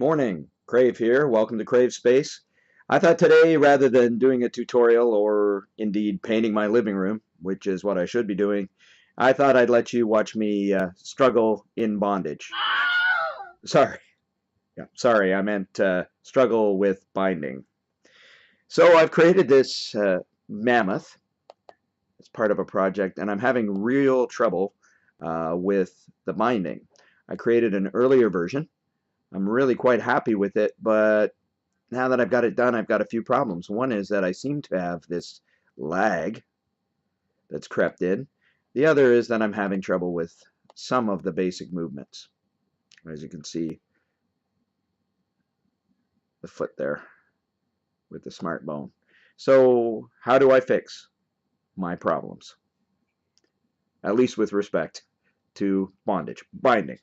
Morning, Crave here. Welcome to Crave Space. I thought today, rather than doing a tutorial or indeed painting my living room, which is what I should be doing, I thought I'd let you watch me struggle in bondage. Sorry. Yeah, sorry, I meant struggle with binding. So I've created this mammoth as part of a project, and I'm having real trouble with the binding. I created an earlier version. I'm really quite happy with it, but now that I've got it done, I've got a few problems. One is that I seem to have this lag that's crept in. The other is that I'm having trouble with some of the basic movements. As you can see, the foot there with the smart bone. So how do I fix my problems? At least with respect to binding.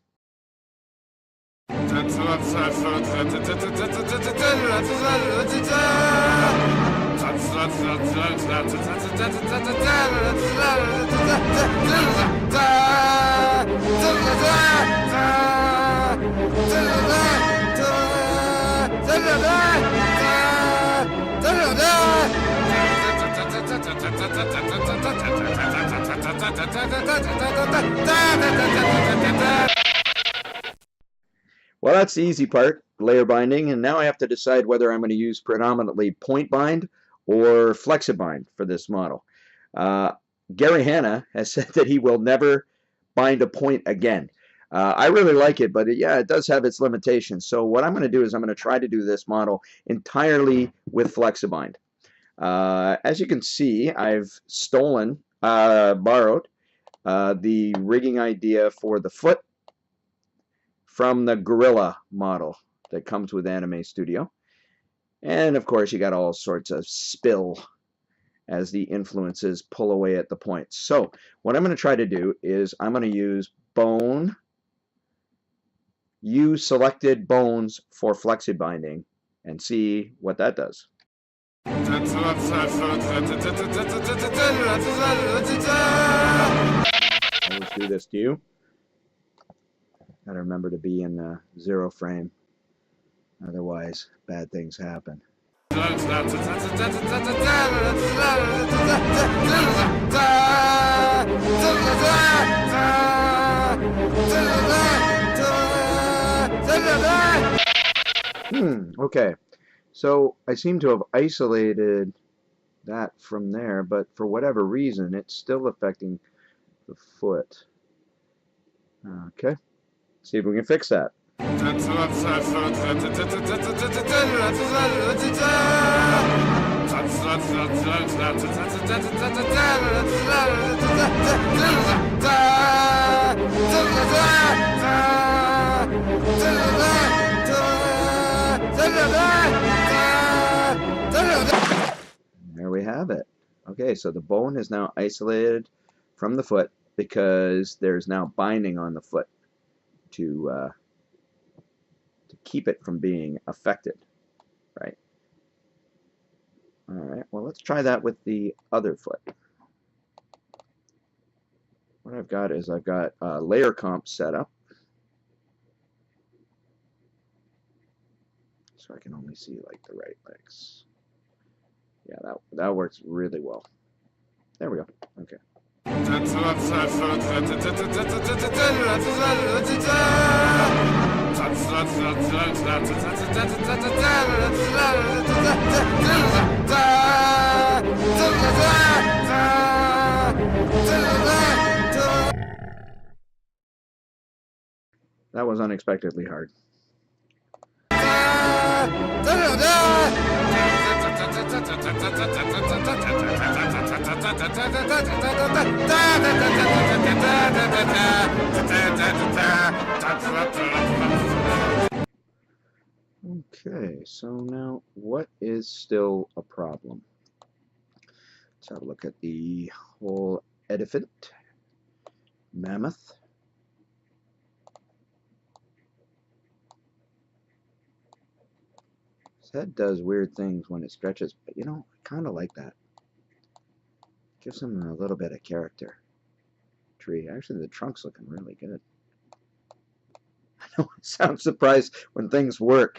Well, that's the easy part, layer binding, and now I have to decide whether I'm going to use predominantly point bind or flexi-bind for this model. Gary Hanna has said that he will never bind a point again. I really like it, but yeah, it does have its limitations. So what I'm going to do is I'm going to try to do this model entirely with flexi-bind. As you can see, I've borrowed the rigging idea for the foot from the Gorilla model that comes with Anime Studio. And of course, you got all sorts of spill as the influences pull away at the points. So what I'm going to try to do is I'm going to use selected bones for flexi binding and see what that does. Let's do this to you. Gotta remember to be in the 0 frame, otherwise bad things happen. Okay, so I seem to have isolated that from there, but for whatever reason it's still affecting the foot. Okay, see if we can fix that. There we have it. Okay, so the bone is now isolated from the foot because there's now binding on the foot to keep it from being affected, right? All right, well, let's try that with the other foot. What I've got is I've got layer comp set up, so I can only see like the right legs. Yeah, that works really well. There we go. Okay. That was unexpectedly hard. Okay, so now what is still a problem? Let's have a look at the whole elephant, mammoth. His head does weird things when it stretches, but you know, I kind of like that. Gives him a little bit of character. Tree. Actually, the trunk's looking really good. I know, I sound surprised when things work.